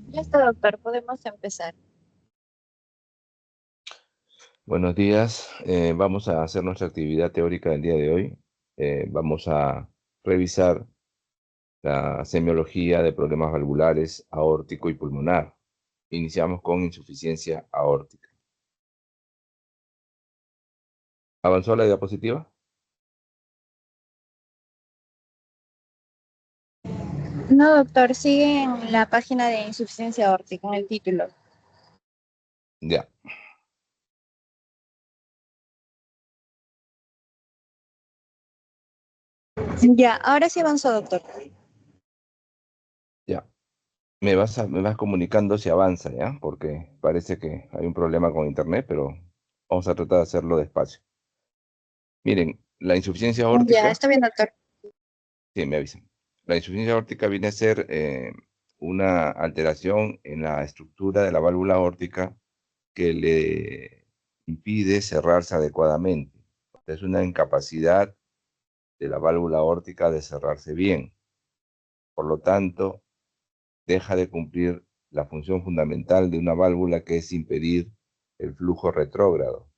Ya está, doctor, podemos empezar. Buenos días. Vamos a hacer nuestra actividad teórica del día de hoy. Vamos a revisar la semiología de problemas valvulares, aórtico y pulmonar. Iniciamos con insuficiencia aórtica. ¿Avanzó la diapositiva? No, doctor, sigue en la página de insuficiencia aórtica, en el título. Ya, Ya, ahora sí avanzó, doctor. ya. Me vas comunicando si avanza, ¿ya? Porque parece que hay un problema con internet, pero vamos a tratar de hacerlo despacio. Miren, la insuficiencia Ya, aórtica. está bien, doctor. Sí, me avisan. La insuficiencia aórtica viene a ser una alteración en la estructura de la válvula aórtica que le impide cerrarse adecuadamente. Es una incapacidad de la válvula aórtica de cerrarse bien. Por lo tanto, deja de cumplir la función fundamental de una válvula, que es impedir el flujo retrógrado.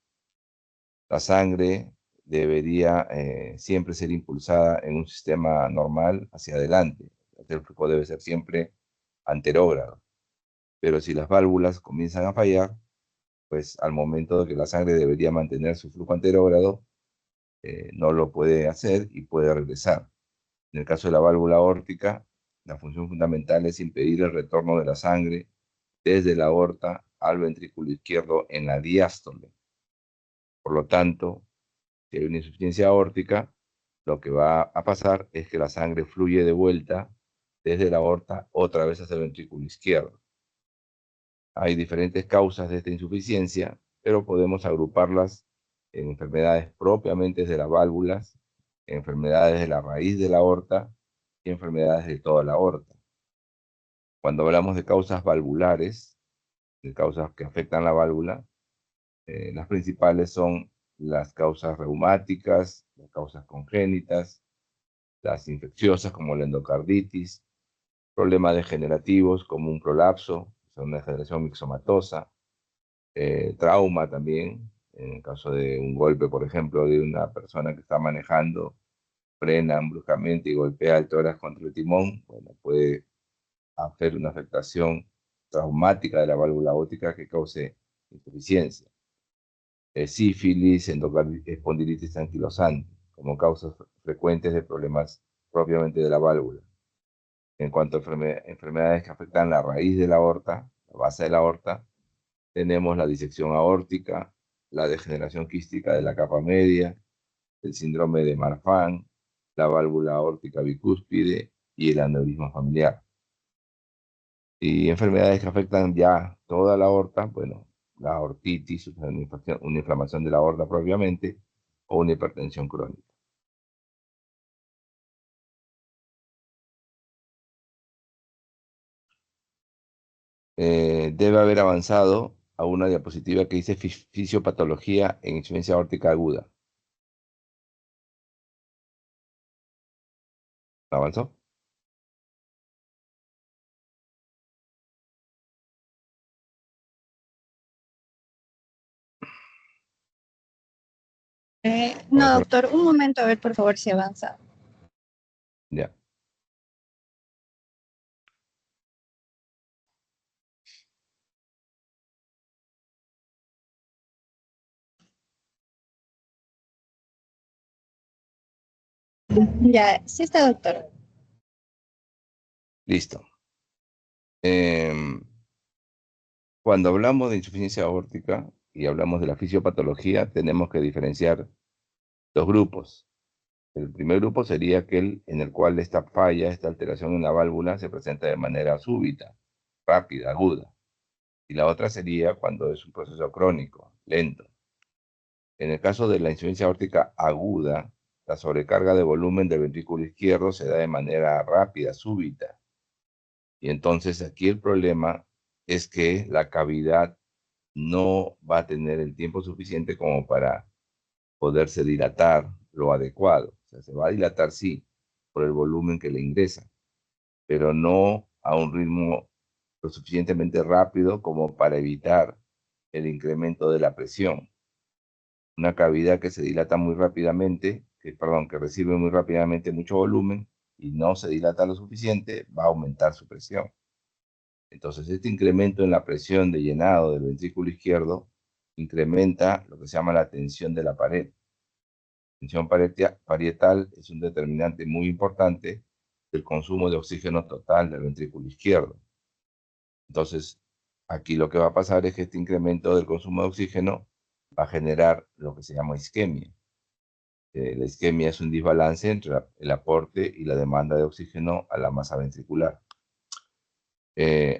La sangre debería siempre ser impulsada en un sistema normal hacia adelante. El flujo debe ser siempre anterógrado. Pero si las válvulas comienzan a fallar, pues al momento de que la sangre debería mantener su flujo anterógrado, no lo puede hacer y puede regresar. En el caso de la válvula aórtica, la función fundamental es impedir el retorno de la sangre desde la aorta al ventrículo izquierdo en la diástole. Por lo tanto, si hay una insuficiencia aórtica, lo que va a pasar es que la sangre fluye de vuelta desde la aorta otra vez hacia el ventrículo izquierdo. Hay diferentes causas de esta insuficiencia, pero podemos agruparlas en enfermedades propiamente de las válvulas, enfermedades de la raíz de la aorta y enfermedades de toda la aorta. Cuando hablamos de causas valvulares, de causas que afectan la válvula, las principales son las causas reumáticas, las causas congénitas, las infecciosas como la endocarditis, problemas degenerativos como un prolapso, o sea, una degeneración mixomatosa, trauma también, en el caso de un golpe, por ejemplo, de una persona que está manejando, frenan bruscamente y golpea el tórax contra el timón, bueno, puede hacer una afectación traumática de la válvula aórtica que cause insuficiencia. Sífilis, espondilitis anquilosante, como causas frecuentes de problemas propiamente de la válvula. En cuanto a enfermedades que afectan la raíz de la aorta, la base de la aorta, tenemos la disección aórtica, la degeneración quística de la capa media, el síndrome de Marfan, la válvula aórtica bicúspide y el aneurisma familiar. Y enfermedades que afectan ya toda la aorta, bueno, la aortitis, una inflamación de la aorta propiamente, o una hipertensión crónica. Debe haber avanzado a una diapositiva que dice fisiopatología en insuficiencia aórtica aguda. ¿Avanzó? No, ¿Avanzó? doctor, un momento, a ver, por favor, si avanza. Ya. Ya, sí está, doctor. Listo. Em, Cuando hablamos de insuficiencia aórtica y hablamos de la fisiopatología, tenemos que diferenciar dos grupos. El primer grupo sería aquel en el cual esta falla, esta alteración en la válvula se presenta de manera súbita, rápida, aguda. Y la otra sería cuando es un proceso crónico, lento. En el caso de la insuficiencia aórtica aguda, la sobrecarga de volumen del ventrículo izquierdo se da de manera rápida, súbita. Y entonces aquí el problema es que la cavidad no va a tener el tiempo suficiente como para poderse dilatar lo adecuado. O sea, se va a dilatar, sí, por el volumen que le ingresa, pero no a un ritmo lo suficientemente rápido como para evitar el incremento de la presión. Una cavidad que se dilata muy rápidamente, que recibe muy rápidamente mucho volumen y no se dilata lo suficiente, va a aumentar su presión. Entonces, este incremento en la presión de llenado del ventrículo izquierdo incrementa lo que se llama la tensión de la pared. La tensión parietal es un determinante muy importante del consumo de oxígeno total del ventrículo izquierdo. Entonces, aquí lo que va a pasar es que este incremento del consumo de oxígeno va a generar lo que se llama isquemia. La isquemia es un desbalance entre el aporte y la demanda de oxígeno a la masa ventricular.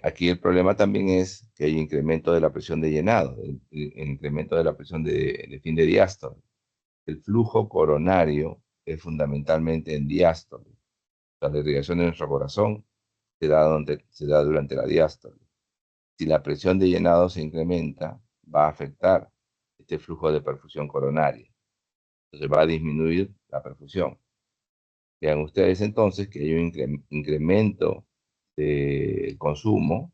Aquí el problema también es que hay incremento de la presión de llenado, el incremento de la presión de fin de diástole. El flujo coronario es fundamentalmente en diástole. La irrigación de nuestro corazón se da durante la diástole. Si la presión de llenado se incrementa, va a afectar este flujo de perfusión coronaria. Entonces va a disminuir la perfusión. Vean ustedes entonces que hay un incremento del consumo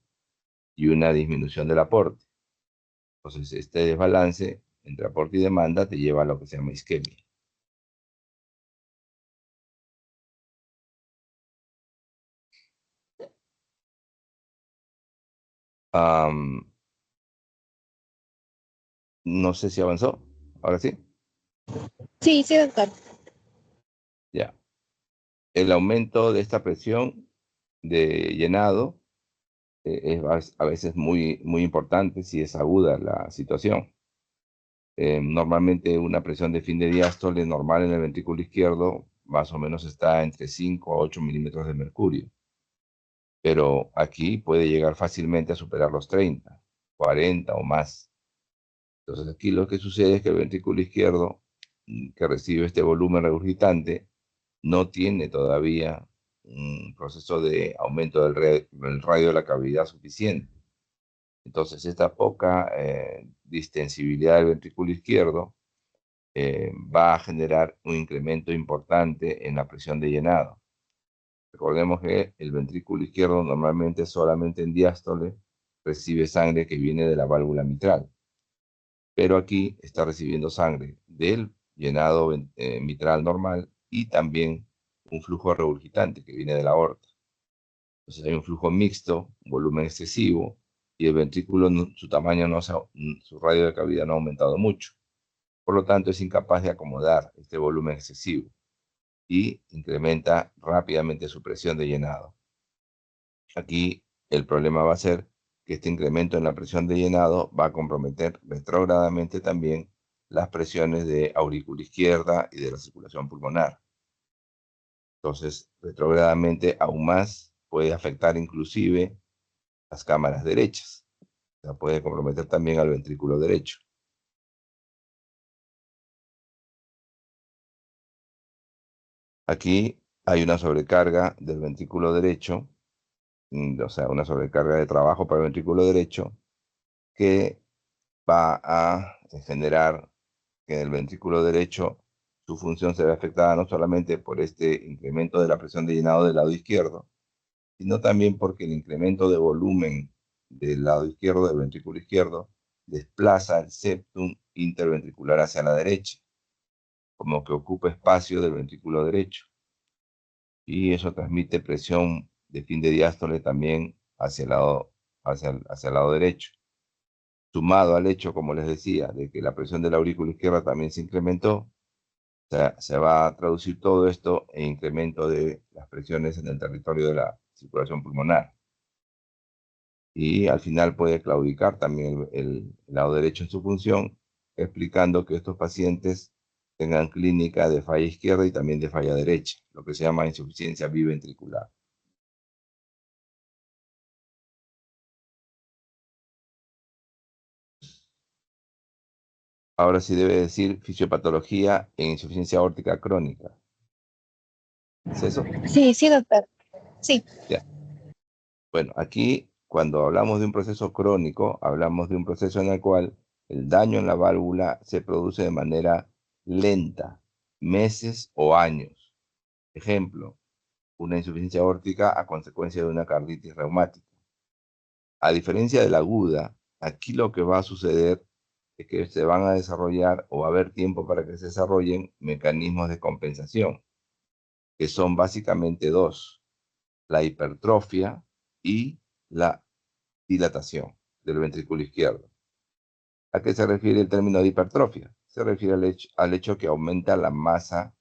y una disminución del aporte. Entonces, este desbalance entre aporte y demanda te lleva a lo que se llama isquemia. Am, no sé si avanzó. Ahora sí. Sí, sí, doctor. Ya. El aumento de esta presión de llenado es a veces muy importante si es aguda la situación. Normalmente una presión de fin de diástole normal en el ventrículo izquierdo más o menos está entre 5 a 8 milímetros de mercurio, pero aquí puede llegar fácilmente a superar los 30, 40 o más. Entonces aquí lo que sucede es que el ventrículo izquierdo, que recibe este volumen regurgitante, no tiene todavía un proceso de aumento del radio de la cavidad suficiente. Entonces esta poca distensibilidad del ventrículo izquierdo va a generar un incremento importante en la presión de llenado. Recordemos que el ventrículo izquierdo normalmente solamente en diástole recibe sangre que viene de la válvula mitral, pero aquí está recibiendo sangre del llenado mitral normal y también un flujo regurgitante que viene de la aorta. Entonces hay un flujo mixto, un volumen excesivo y el ventrículo, su tamaño, su radio de cavidad no ha aumentado mucho. Por lo tanto, es incapaz de acomodar este volumen excesivo y incrementa rápidamente su presión de llenado. Aquí el problema va a ser que este incremento en la presión de llenado va a comprometer retrógradamente también las presiones de aurícula izquierda y de la circulación pulmonar. Entonces, retrógradamente aún más puede afectar inclusive las cámaras derechas. O sea, puede comprometer también al ventrículo derecho. Aquí hay una sobrecarga del ventrículo derecho, o sea, una sobrecarga de trabajo para el ventrículo derecho que va a generar que en el ventrículo derecho su función se ve afectada no solamente por este incremento de la presión de llenado del lado izquierdo, sino también porque el incremento de volumen del lado izquierdo, del ventrículo izquierdo, desplaza el septum interventricular hacia la derecha, como que ocupa espacio del ventrículo derecho. Y eso transmite presión de fin de diástole también hacia el lado derecho. Sumado al hecho, como les decía, de que la presión de la aurícula izquierda también se incrementó, se va a traducir todo esto en incremento de las presiones en el territorio de la circulación pulmonar. Y al final puede claudicar también el lado derecho en su función, explicando que estos pacientes tengan clínica de falla izquierda y también de falla derecha, lo que se llama insuficiencia biventricular. Ahora sí debe decir fisiopatología en insuficiencia aórtica crónica. ¿Es eso? Sí, sí, doctor. Sí. Ya. Bueno, aquí cuando hablamos de un proceso crónico, hablamos de un proceso en el cual el daño en la válvula se produce de manera lenta, meses o años. Ejemplo, una insuficiencia aórtica a consecuencia de una carditis reumática. a diferencia de la aguda, aquí lo que va a suceder es que se van a desarrollar o va a haber tiempo para que se desarrollen mecanismos de compensación, que son básicamente dos: la hipertrofia y la dilatación del ventrículo izquierdo. ¿A qué se refiere el término de hipertrofia? Se refiere al hecho que aumenta la masa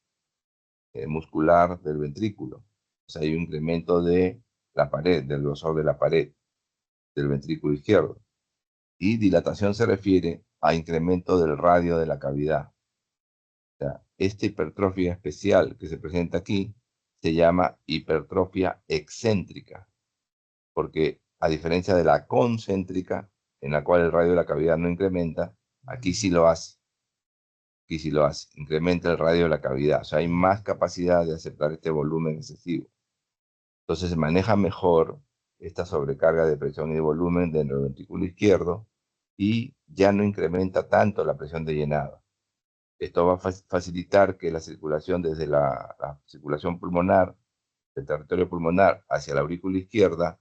muscular del ventrículo. O sea, hay un incremento de la pared, del grosor de la pared del ventrículo izquierdo. Y dilatación se refiere a incremento del radio de la cavidad. O sea, esta hipertrofia especial que se presenta aquí se llama hipertrofia excéntrica, porque a diferencia de la concéntrica, en la cual el radio de la cavidad no incrementa, aquí sí lo hace. Aquí sí lo hace, incrementa el radio de la cavidad. O sea, hay más capacidad de aceptar este volumen excesivo. Entonces se maneja mejor esta sobrecarga de presión y de volumen del ventrículo izquierdo y ya no incrementa tanto la presión de llenado. Esto va a facilitar que la circulación desde la circulación pulmonar, del territorio pulmonar hacia la aurícula izquierda,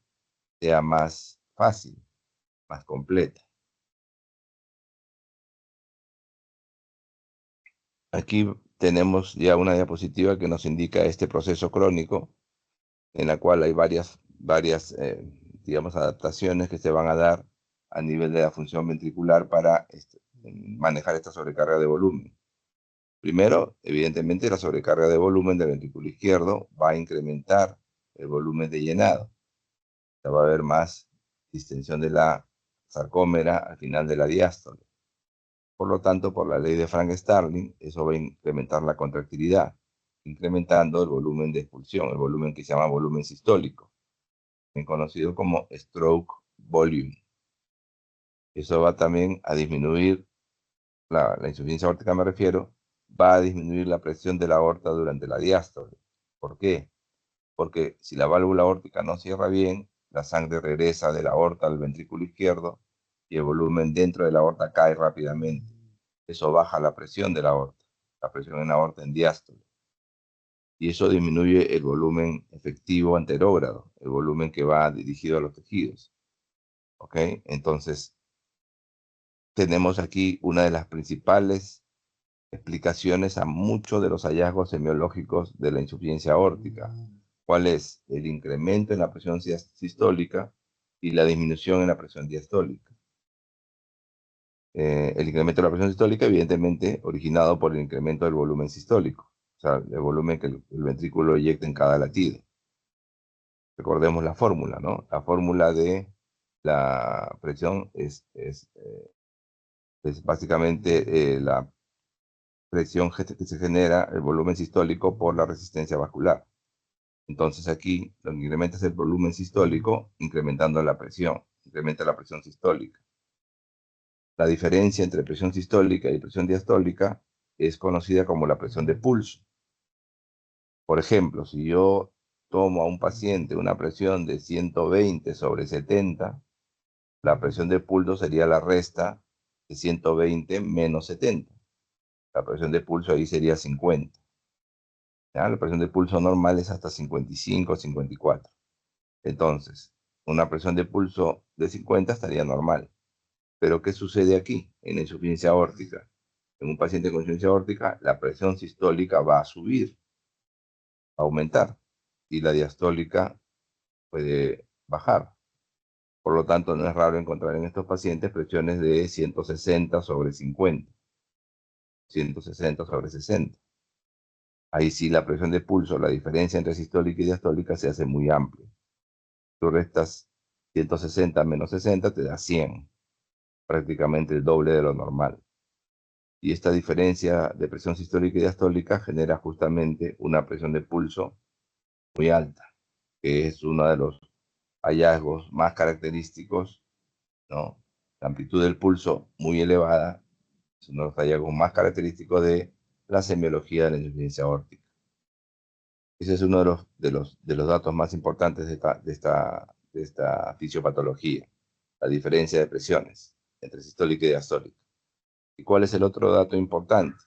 sea más fácil, más completa. Aquí tenemos ya una diapositiva que nos indica este proceso crónico, en la cual hay varias digamos, adaptaciones que se van a dar a nivel de la función ventricular para manejar esta sobrecarga de volumen. Primero, evidentemente, la sobrecarga de volumen del ventrículo izquierdo va a incrementar el volumen de llenado. O sea, va a haber más distensión de la sarcómera al final de la diástole. Por lo tanto, por la ley de Frank-Starling, eso va a incrementar la contractilidad, incrementando el volumen de expulsión, el volumen que se llama volumen sistólico, conocido como stroke volume. Eso va también a disminuir, la insuficiencia aórtica me refiero, va a disminuir la presión de la aorta durante la diástole. ¿Por qué? Porque si la válvula aórtica no cierra bien, la sangre regresa de la aorta al ventrículo izquierdo y el volumen dentro de la aorta cae rápidamente. Eso baja la presión de la aorta, la presión en la aorta en diástole. Y eso disminuye el volumen efectivo anterógrado, el volumen que va dirigido a los tejidos. ¿Ok? Entonces, tenemos aquí una de las principales explicaciones a muchos de los hallazgos semiológicos de la insuficiencia aórtica. ¿Cuál es? El incremento en la presión sistólica y la disminución en la presión diastólica. El incremento de la presión sistólica, evidentemente, originado por el incremento del volumen sistólico, o sea, el volumen que el ventrículo eyecta en cada latido. Recordemos la fórmula, ¿no? La fórmula de la presión es básicamente la presión que se genera, el volumen sistólico por la resistencia vascular. Entonces aquí lo que incrementa es el volumen sistólico, incrementando la presión, incrementa la presión sistólica. La diferencia entre presión sistólica y presión diastólica es conocida como la presión de pulso. Por ejemplo, si yo tomo a un paciente una presión de 120 sobre 70, la presión de pulso sería la resta de 120 menos 70. La presión de pulso ahí sería 50. ¿Ya? La presión de pulso normal es hasta 55 o 54. Entonces, una presión de pulso de 50 estaría normal. Pero ¿qué sucede aquí en la insuficiencia aórtica? En un paciente con insuficiencia aórtica, la presión sistólica va a subir, a aumentar, y la diastólica puede bajar. Por lo tanto, no es raro encontrar en estos pacientes presiones de 160 sobre 50, 160 sobre 60. Ahí sí la presión de pulso, la diferencia entre sistólica y diastólica se hace muy amplia. Tú restas 160 menos 60, te da 100, prácticamente el doble de lo normal. Y esta diferencia de presión sistólica y diastólica genera justamente una presión de pulso muy alta, que es uno de los hallazgos más característicos, ¿no? La amplitud del pulso muy elevada es uno de los hallazgos más característicos de la semiología de la insuficiencia aórtica. Ese es uno de los datos más importantes de esta fisiopatología, la diferencia de presiones entre sistólica y diastólica. ¿Y cuál es el otro dato importante?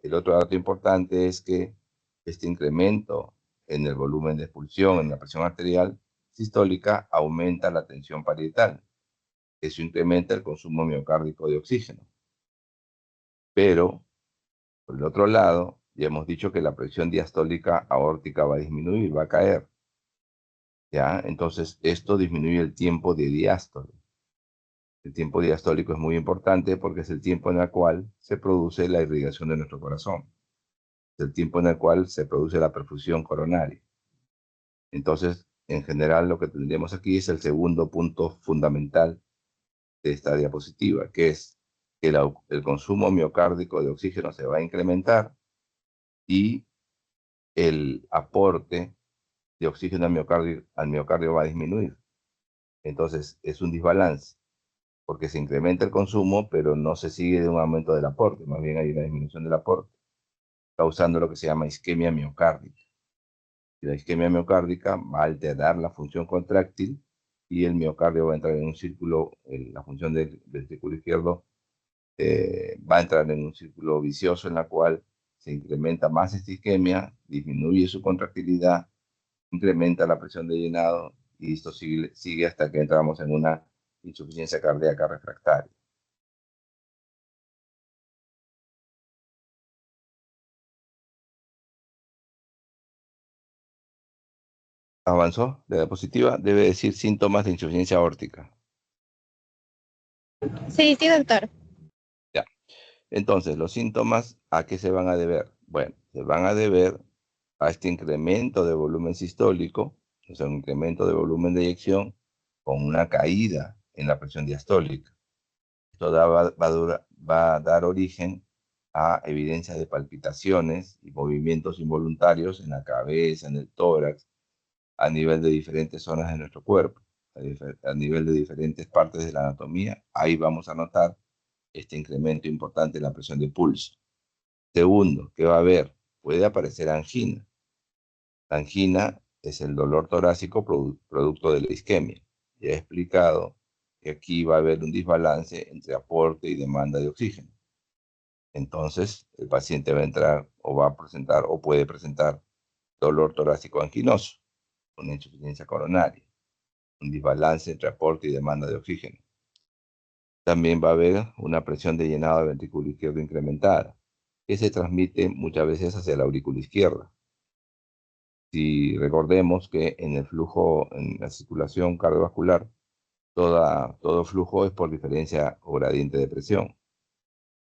El otro dato importante es que este incremento en el volumen de expulsión, en la presión arterial sistólica, aumenta la tensión parietal. Eso incrementa el consumo miocárdico de oxígeno. Pero, por el otro lado, ya hemos dicho que la presión diastólica aórtica va a disminuir, va a caer. ¿Ya? Entonces, esto disminuye el tiempo de diástole. El tiempo diastólico es muy importante porque es el tiempo en el cual se produce la irrigación de nuestro corazón. Es el tiempo en el cual se produce la perfusión coronaria. Entonces, en general, lo que tendríamos aquí es el segundo punto fundamental de esta diapositiva, que es que el consumo miocárdico de oxígeno se va a incrementar y el aporte de oxígeno al miocardio va a disminuir. Entonces, es un desbalance, porque se incrementa el consumo, pero no se sigue de un aumento del aporte, más bien hay una disminución del aporte, causando lo que se llama isquemia miocárdica. Y la isquemia miocárdica va a alterar la función contráctil y el miocardio va a entrar en un círculo, la función del ventrículo izquierdo va a entrar en un círculo vicioso en la cual se incrementa más esta isquemia, disminuye su contractilidad, incrementa la presión de llenado y esto sigue hasta que entramos en una insuficiencia cardíaca refractaria. Avanzó, la diapositiva debe decir síntomas de insuficiencia aórtica. Sí, sí, doctor. Ya. Entonces, los síntomas, ¿a qué se van a deber? Bueno, se van a deber a este incremento de volumen sistólico, o sea, un incremento de volumen de eyección con una caída en la presión diastólica. Esto va a dar origen a evidencia de palpitaciones y movimientos involuntarios en la cabeza, en el tórax, a nivel de diferentes zonas de nuestro cuerpo, a nivel de diferentes partes de la anatomía. Ahí vamos a notar este incremento importante en la presión de pulso. Segundo, ¿qué va a haber? Puede aparecer angina. La angina es el dolor torácico producto de la isquemia. Ya he explicado que aquí va a haber un desbalance entre aporte y demanda de oxígeno. Entonces, el paciente va a entrar o va a presentar o puede presentar dolor torácico anginoso, una insuficiencia coronaria, un desbalance entre aporte y demanda de oxígeno. También va a haber una presión de llenado del ventrículo izquierdo incrementada, que se transmite muchas veces hacia la aurícula izquierda. Si recordemos que en el flujo, en la circulación cardiovascular, todo flujo es por diferencia o gradiente de presión.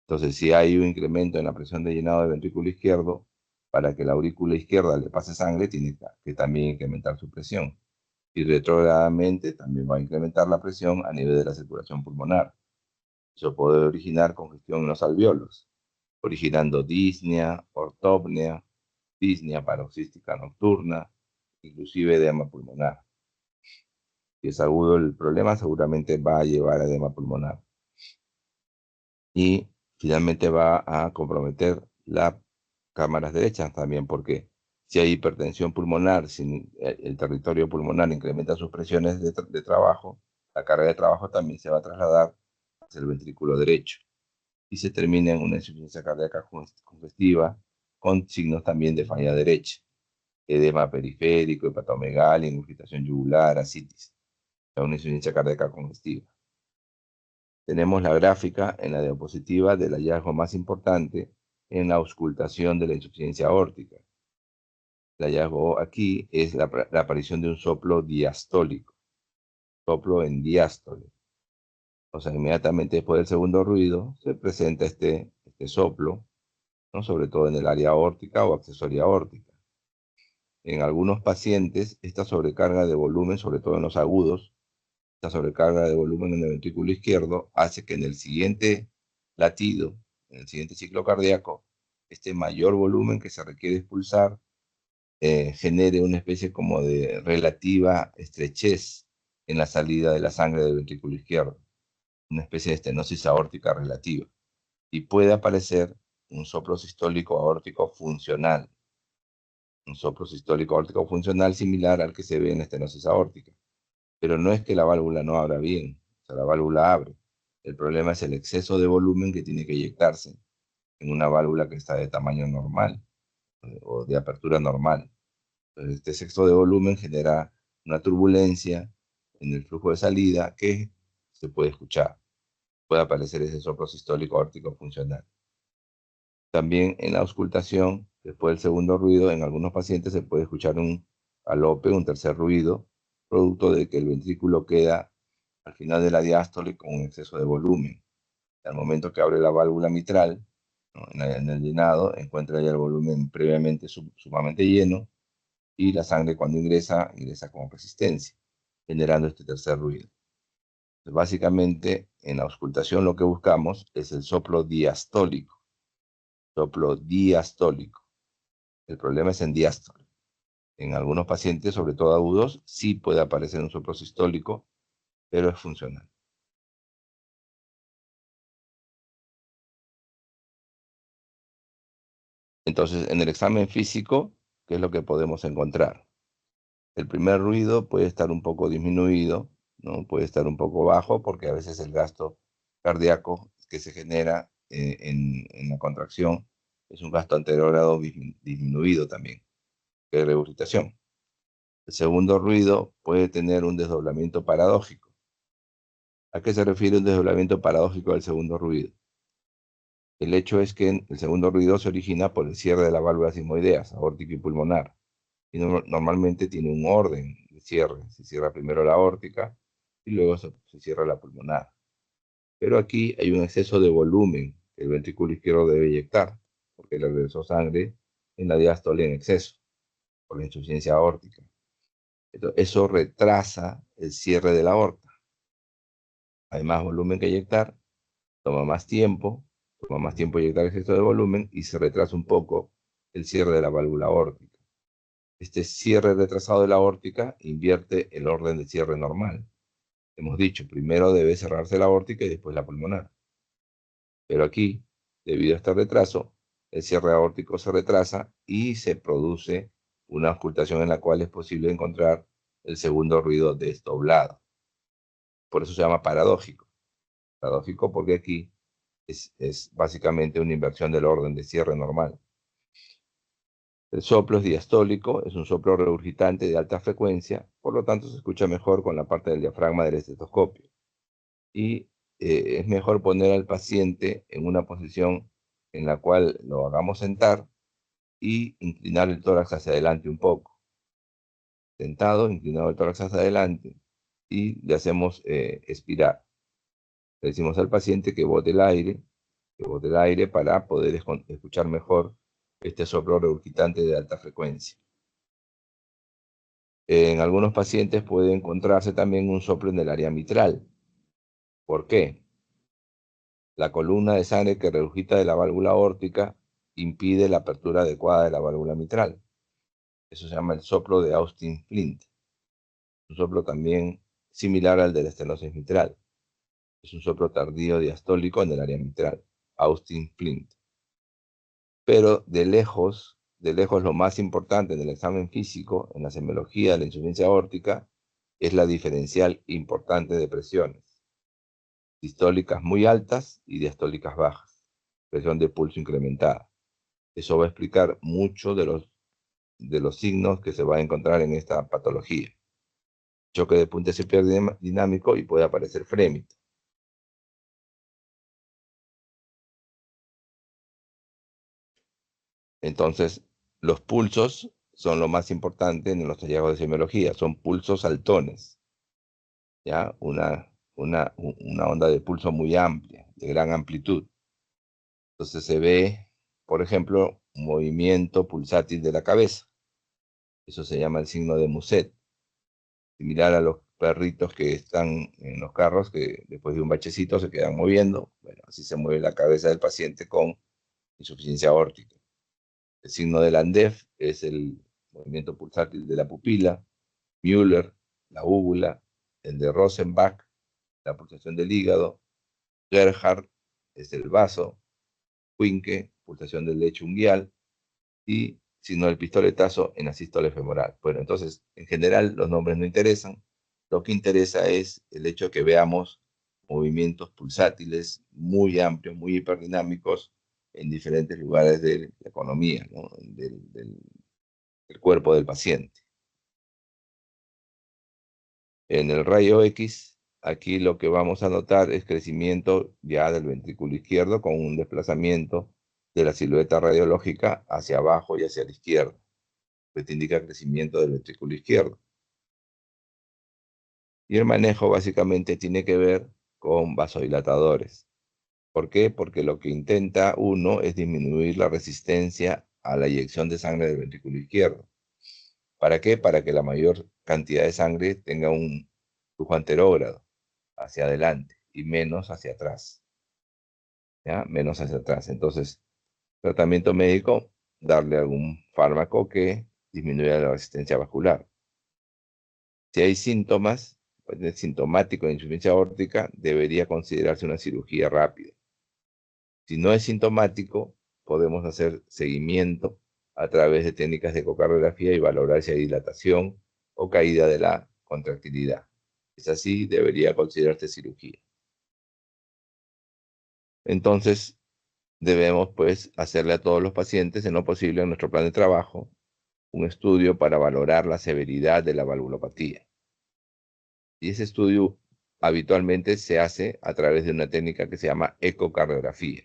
Entonces, si hay un incremento en la presión de llenado del ventrículo izquierdo, para que la aurícula izquierda le pase sangre, tiene que también incrementar su presión. Y retrógradamente también va a incrementar la presión a nivel de la circulación pulmonar. Eso puede originar congestión en los alvéolos, originando disnea, ortopnea, disnea paroxística nocturna, inclusive edema pulmonar. Si es agudo el problema, seguramente va a llevar a edema pulmonar. Y finalmente va a comprometer las cámaras derechas también, porque si hay hipertensión pulmonar, si el territorio pulmonar incrementa sus presiones de trabajo, la carga de trabajo también se va a trasladar hacia el ventrículo derecho y se termina en una insuficiencia cardíaca congestiva con signos también de falla derecha, edema periférico, hepatomegalia, ingurgitación yugular, ascitis, una insuficiencia cardíaca congestiva. Tenemos la gráfica en la diapositiva del hallazgo más importante en la auscultación de la insuficiencia aórtica. El hallazgo aquí es la aparición de un soplo diastólico, soplo en diástole. O sea, inmediatamente después del segundo ruido se presenta este soplo, ¿no? Sobre todo en el área aórtica o accesoria aórtica. En algunos pacientes, esta sobrecarga de volumen, sobre todo en los agudos, esta sobrecarga de volumen en el ventrículo izquierdo hace que en el siguiente latido, en el siguiente ciclo cardíaco, este mayor volumen que se requiere expulsar genere una especie como de relativa estrechez en la salida de la sangre del ventrículo izquierdo, una especie de estenosis aórtica relativa, y puede aparecer un soplo sistólico aórtico funcional, un soplo sistólico aórtico funcional similar al que se ve en la estenosis aórtica. Pero no es que la válvula no abra bien, o sea, la válvula abre. El problema es el exceso de volumen que tiene que inyectarse en una válvula que está de tamaño normal o de apertura normal. Entonces, este exceso de volumen genera una turbulencia en el flujo de salida que se puede escuchar, puede aparecer ese soplo sistólico aórtico funcional. También en la auscultación, después del segundo ruido, en algunos pacientes se puede escuchar un galope, un tercer ruido, producto de que el ventrículo queda al final de la diástole con un exceso de volumen. Al momento que abre la válvula mitral, ¿no? En el llenado, encuentra ya el volumen previamente sumamente lleno y la sangre cuando ingresa con resistencia, generando este tercer ruido. Entonces, básicamente, en la auscultación lo que buscamos es el soplo diastólico. Soplo diastólico. El problema es en diástole. En algunos pacientes, sobre todo agudos, sí puede aparecer un soplo sistólico, pero es funcional. Entonces, en el examen físico, ¿qué es lo que podemos encontrar? El primer ruido puede estar un poco disminuido, ¿no? Puede estar un poco bajo, porque a veces el gasto cardíaco que se genera en la contracción es un gasto anterogrado disminuido también, que es regurgitación. El segundo ruido puede tener un desdoblamiento paradójico. ¿A qué se refiere un desdoblamiento paradójico del segundo ruido? El hecho es que el segundo ruido se origina por el cierre de las válvulas sigmoideas, aórtica y pulmonar. Y normalmente tiene un orden de cierre. Se cierra primero la aórtica y luego se cierra la pulmonar. Pero aquí hay un exceso de volumen que el ventrículo izquierdo debe eyectar, porque le regresó sangre en la diástole en exceso, por la insuficiencia aórtica. Entonces, eso retrasa el cierre de la aorta. Hay más volumen que eyectar, toma más tiempo inyectar exceso de volumen y se retrasa un poco el cierre de la válvula aórtica. Este cierre retrasado de la aórtica invierte el orden de cierre normal. Hemos dicho, primero debe cerrarse la aórtica y después la pulmonar. Pero aquí, debido a este retraso, el cierre aórtico se retrasa y se produce una auscultación en la cual es posible encontrar el segundo ruido desdoblado. Por eso se llama paradójico. Paradójico porque aquí es básicamente una inversión del orden de cierre normal. El soplo es diastólico, es un soplo regurgitante de alta frecuencia, por lo tanto se escucha mejor con la parte del diafragma del estetoscopio. Y es mejor poner al paciente en una posición en la cual lo hagamos sentar y inclinar el tórax hacia adelante un poco. Sentado, inclinado el tórax hacia adelante y le hacemos expirar. Le decimos al paciente que bote el aire para poder escuchar mejor este soplo regurgitante de alta frecuencia. En algunos pacientes puede encontrarse también un soplo en el área mitral. ¿Por qué? La columna de sangre que regurgita de la válvula aórtica impide la apertura adecuada de la válvula mitral. Eso se llama el soplo de Austin-Flint. Un soplo también similar al de la estenosis mitral. Es un soplo tardío diastólico en el área mitral, Austin-Flint. Pero de lejos lo más importante en el examen físico, en la semiología de la insuficiencia aórtica, es la diferencial importante de presiones, sistólicas muy altas y diastólicas bajas, presión de pulso incrementada. Eso va a explicar mucho de los signos que se va a encontrar en esta patología. Choque de punta dinámico y puede aparecer frémito. Entonces, los pulsos son lo más importante en los hallazgos de semiología, son pulsos altones, ¿ya? Una onda de pulso muy amplia, de gran amplitud. Entonces se ve, por ejemplo, un movimiento pulsátil de la cabeza. Eso se llama el signo de Muset, similar a los perritos que están en los carros que después de un bachecito se quedan moviendo. Bueno, así se mueve la cabeza del paciente con insuficiencia aórtica. El signo de Landeff es el movimiento pulsátil de la pupila, Müller, la úvula, el de Rosenbach, la pulsación del hígado, Gerhardt es el vaso, Quinque, pulsación del lecho unguial, y signo del pistoletazo en la sístole femoral. Bueno, entonces, en general, los nombres no interesan. Lo que interesa es el hecho de que veamos movimientos pulsátiles muy amplios, muy hiperdinámicos en diferentes lugares de la economía, ¿no? del cuerpo del paciente. En el rayo X aquí lo que vamos a notar es crecimiento ya del ventrículo izquierdo con un desplazamiento de la silueta radiológica hacia abajo y hacia la izquierda. Esto indica crecimiento del ventrículo izquierdo. Y el manejo básicamente tiene que ver con vasodilatadores. ¿Por qué? Porque lo que intenta uno es disminuir la resistencia a la eyección de sangre del ventrículo izquierdo. ¿Para qué? Para que la mayor cantidad de sangre tenga un flujo anterógrado hacia adelante y menos hacia atrás. ¿Ya? Menos hacia atrás. Entonces, tratamiento médico, darle algún fármaco que disminuya la resistencia vascular. Si hay síntomas, pues, de sintomático de insuficiencia aórtica, debería considerarse una cirugía rápida. Si no es sintomático, podemos hacer seguimiento a través de técnicas de ecocardiografía y valorar si hay dilatación o caída de la contractilidad. Es así, debería considerarse cirugía. Entonces, debemos pues hacerle a todos los pacientes, en lo posible en nuestro plan de trabajo, un estudio para valorar la severidad de la valvulopatía. Y ese estudio habitualmente se hace a través de una técnica que se llama ecocardiografía.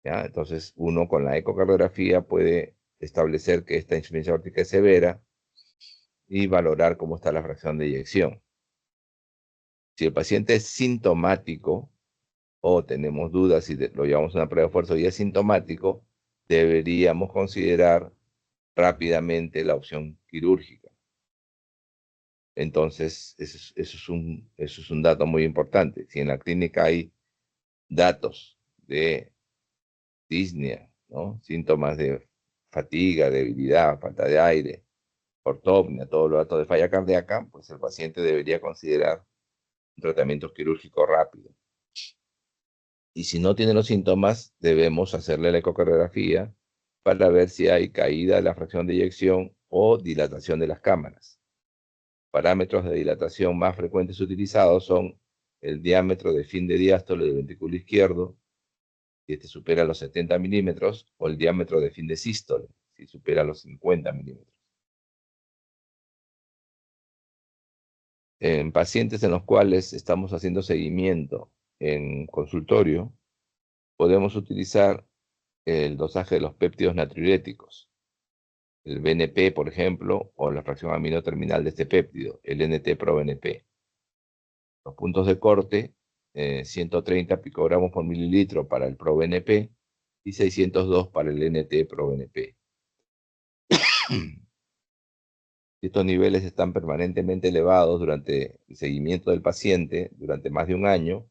¿Ya? Entonces, uno con la ecocardiografía puede establecer que esta insuficiencia aórtica es severa y valorar cómo está la fracción de eyección. Si el paciente es sintomático o tenemos dudas si lo llevamos a una prueba de esfuerzo y es sintomático, deberíamos considerar rápidamente la opción quirúrgica. Entonces, eso es un dato muy importante. Si en la clínica hay datos de disnea, ¿no? Síntomas de fatiga, debilidad, falta de aire, ortopnea, todos los datos de falla cardíaca, pues el paciente debería considerar un tratamiento quirúrgico rápido. Y si no tiene los síntomas, debemos hacerle la ecocardiografía para ver si hay caída de la fracción de eyección o dilatación de las cámaras. Parámetros de dilatación más frecuentes utilizados son el diámetro de fin de diástole del ventrículo izquierdo, si este supera los 70 milímetros, o el diámetro de fin de sístole, si supera los 50 milímetros. En pacientes en los cuales estamos haciendo seguimiento en consultorio, podemos utilizar el dosaje de los péptidos natriuréticos, el BNP, por ejemplo, o la fracción amino terminal de este péptido, el NT-proBNP. Los puntos de corte, 130 picogramos por mililitro para el proBNP y 602 para el NT-proBNP. Si estos niveles están permanentemente elevados durante el seguimiento del paciente, durante más de un año,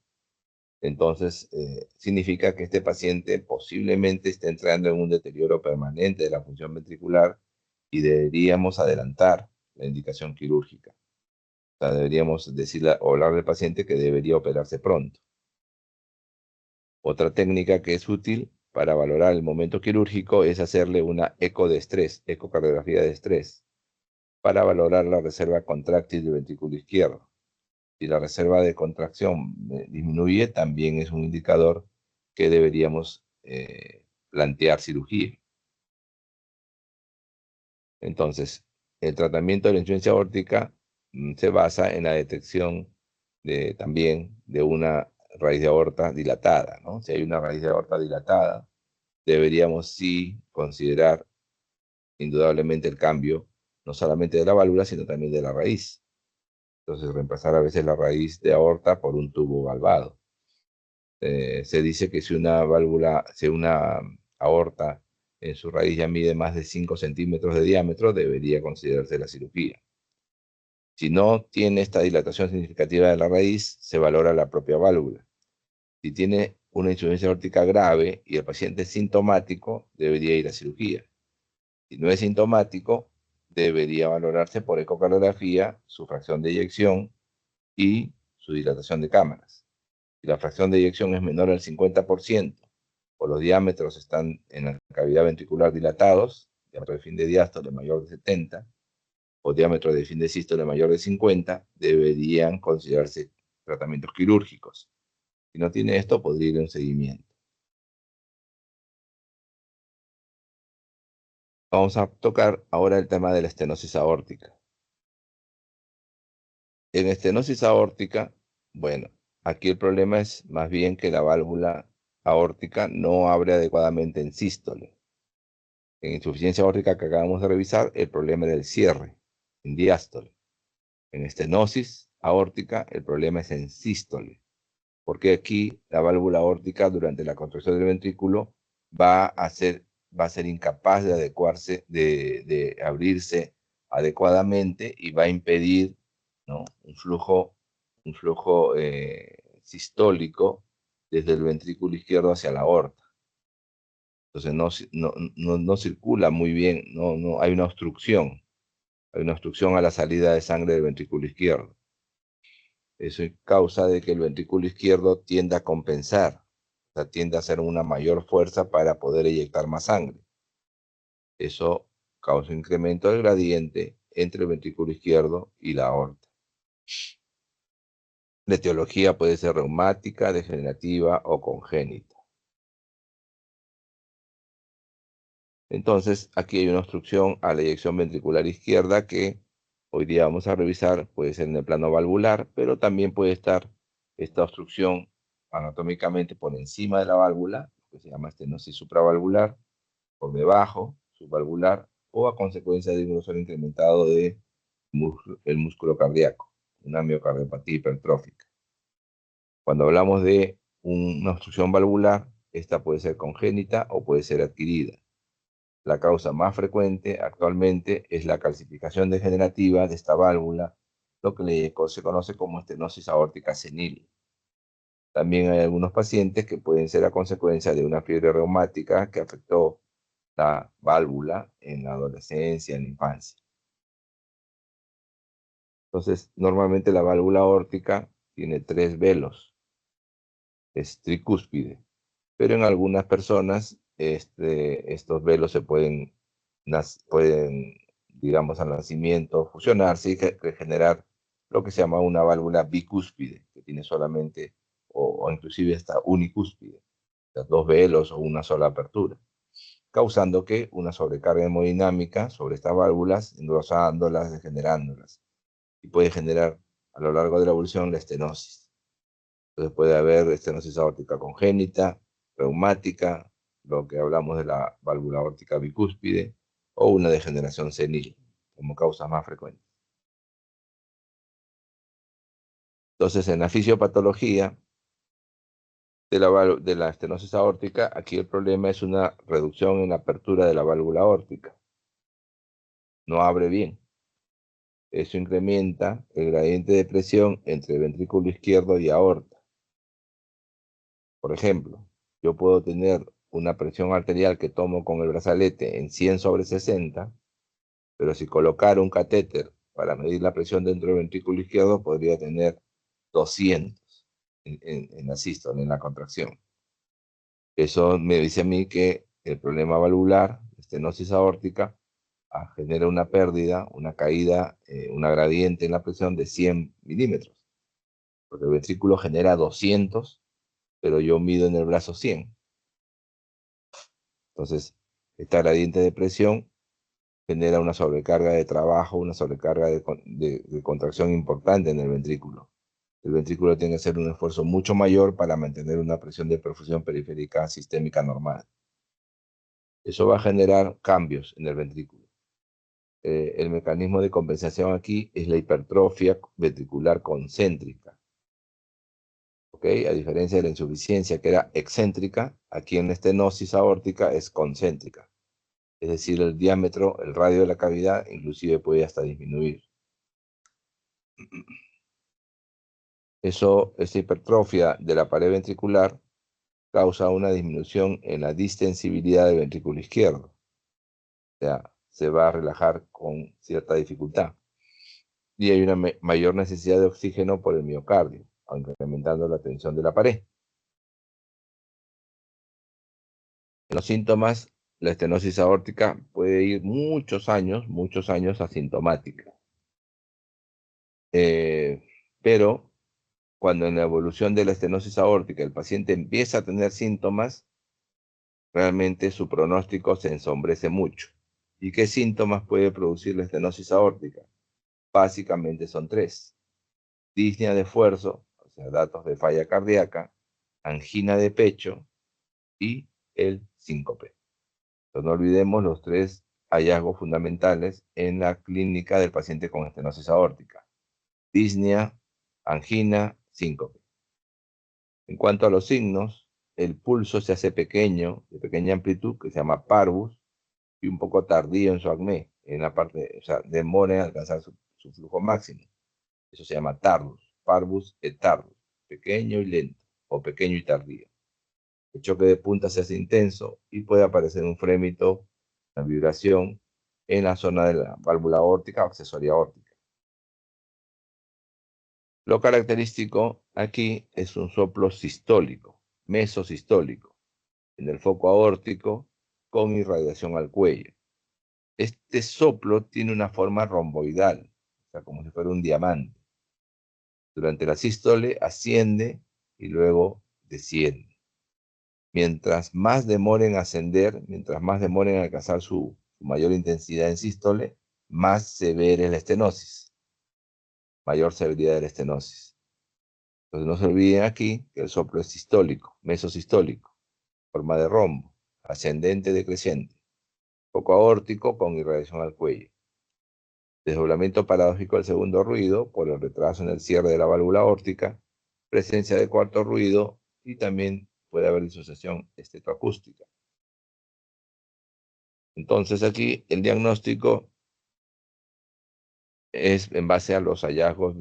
entonces significa que este paciente posiblemente esté entrando en un deterioro permanente de la función ventricular y deberíamos adelantar la indicación quirúrgica. O sea, deberíamos decirle o hablarle al paciente que debería operarse pronto. Otra técnica que es útil para valorar el momento quirúrgico es hacerle una eco de estrés, ecocardiografía de estrés, para valorar la reserva contráctil del ventrículo izquierdo. Si la reserva de contracción disminuye, también es un indicador que deberíamos plantear cirugía. Entonces, el tratamiento de la insuficiencia aórtica se basa en la detección también de una raíz de aorta dilatada, ¿no? Si hay una raíz de aorta dilatada, deberíamos sí considerar indudablemente el cambio, no solamente de la válvula, sino también de la raíz. Entonces, reemplazar a veces la raíz de aorta por un tubo valvado. Se dice que si una aorta en su raíz ya mide más de 5 centímetros de diámetro, debería considerarse la cirugía. Si no tiene esta dilatación significativa de la raíz, se valora la propia válvula. Si tiene una insuficiencia aórtica grave y el paciente es sintomático, debería ir a cirugía. Si no es sintomático, debería valorarse por ecocardiografía su fracción de eyección y su dilatación de cámaras. Si la fracción de eyección es menor al 50% o los diámetros están en la cavidad ventricular dilatados, diámetro de fin de diástole mayor de 70 o diámetro de fin de sístole mayor de 50, deberían considerarse tratamientos quirúrgicos. Si no tiene esto, podría ir a un seguimiento. Vamos a tocar ahora el tema de la estenosis aórtica. En estenosis aórtica, bueno, aquí el problema es más bien que la válvula aórtica no abre adecuadamente en sístole. En insuficiencia aórtica que acabamos de revisar, el problema es del cierre, en diástole. En estenosis aórtica, el problema es en sístole, porque aquí la válvula aórtica durante la contracción del ventrículo va a ser, va a ser incapaz de adecuarse, de abrirse adecuadamente y va a impedir, ¿no?, un flujo sistólico desde el ventrículo izquierdo hacia la aorta. Entonces no circula muy bien, hay una obstrucción a la salida de sangre del ventrículo izquierdo. Eso causa de que el ventrículo izquierdo tienda a compensar, o sea, tiende a hacer una mayor fuerza para poder eyectar más sangre. Eso causa un incremento del gradiente entre el ventrículo izquierdo y la aorta. La etiología puede ser reumática, degenerativa o congénita. Entonces, aquí hay una obstrucción a la eyección ventricular izquierda que hoy día vamos a revisar, puede ser en el plano valvular, pero también puede estar esta obstrucción anatómicamente por encima de la válvula, que se llama estenosis supravalvular, por debajo, subvalvular, o a consecuencia de un grosor incrementado de el músculo cardíaco, una miocardiopatía hipertrófica. Cuando hablamos de una obstrucción valvular, esta puede ser congénita o puede ser adquirida. La causa más frecuente actualmente es la calcificación degenerativa de esta válvula, lo que se conoce como estenosis aórtica senil. También hay algunos pacientes que pueden ser a consecuencia de una fiebre reumática que afectó la válvula en la adolescencia, en la infancia. Entonces, normalmente la válvula aórtica tiene 3 velos, es tricúspide, pero en algunas personas estos velos se pueden, digamos, al nacimiento fusionarse y generar lo que se llama una válvula bicúspide, que tiene solamente o inclusive hasta unicúspide, o sea, 2 velos o una sola apertura, causando que una sobrecarga hemodinámica sobre estas válvulas, engrosándolas, degenerándolas, y puede generar a lo largo de la evolución la estenosis. Entonces puede haber estenosis aórtica congénita, reumática, lo que hablamos de la válvula aórtica bicúspide, o una degeneración senil, como causas más frecuentes. Entonces, en la fisiopatología de la estenosis aórtica, aquí el problema es una reducción en la apertura de la válvula aórtica. No abre bien. Eso incrementa el gradiente de presión entre el ventrículo izquierdo y aorta. Por ejemplo, yo puedo tener una presión arterial que tomo con el brazalete en 100/60, pero si colocara un catéter para medir la presión dentro del ventrículo izquierdo, podría tener 200 en la sístole, en la contracción. Eso me dice a mí que el problema valvular, estenosis aórtica, genera una pérdida, una caída, una gradiente en la presión de 100 milímetros, porque el ventrículo genera 200, pero yo mido en el brazo 100. Entonces, esta gradiente de presión genera una sobrecarga de trabajo, una sobrecarga de contracción importante en el ventrículo. El ventrículo tiene que hacer un esfuerzo mucho mayor para mantener una presión de perfusión periférica sistémica normal. Eso va a generar cambios en el ventrículo. El mecanismo de compensación aquí es la hipertrofia ventricular concéntrica. ¿Ok? A diferencia de la insuficiencia que era excéntrica, aquí en la estenosis aórtica es concéntrica. Es decir, el diámetro, el radio de la cavidad, inclusive puede hasta disminuir. Esa hipertrofia de la pared ventricular causa una disminución en la distensibilidad del ventrículo izquierdo. O sea, se va a relajar con cierta dificultad. Y hay una mayor necesidad de oxígeno por el miocardio, incrementando la tensión de la pared. En los síntomas, la estenosis aórtica puede ir muchos años asintomática. Pero cuando en la evolución de la estenosis aórtica el paciente empieza a tener síntomas, realmente su pronóstico se ensombrece mucho. ¿Y qué síntomas puede producir la estenosis aórtica? Básicamente son 3. disnea de esfuerzo, o sea, datos de falla cardíaca, angina de pecho y el síncope. Entonces, no olvidemos los tres hallazgos fundamentales en la clínica del paciente con estenosis aórtica: disnea, angina, síncope. En cuanto a los signos, el pulso se hace pequeño, de pequeña amplitud, que se llama parvus, y un poco tardío en su acné, en la parte, o sea, demora en alcanzar su flujo máximo. Eso se llama tardus, parvus et tardus, pequeño y lento, o pequeño y tardío. El choque de punta se hace intenso y puede aparecer un frémito, una vibración en la zona de la válvula aórtica o accesoria aórtica. Lo característico aquí es un soplo sistólico, mesosistólico, en el foco aórtico con irradiación al cuello. Este soplo tiene una forma romboidal, o sea, como si fuera un diamante. Durante la sístole asciende y luego desciende. Mientras más demore en ascender, mientras más demore en alcanzar su mayor intensidad en sístole, más severa es la estenosis, mayor severidad de la estenosis. Entonces no se olviden aquí que el soplo es sistólico, mesosistólico, forma de rombo, ascendente decreciente, foco aórtico con irradiación al cuello. Desdoblamiento paradójico del segundo ruido por el retraso en el cierre de la válvula aórtica, presencia de cuarto ruido y también puede haber disociación estetoacústica. Entonces aquí el diagnóstico es en base a los hallazgos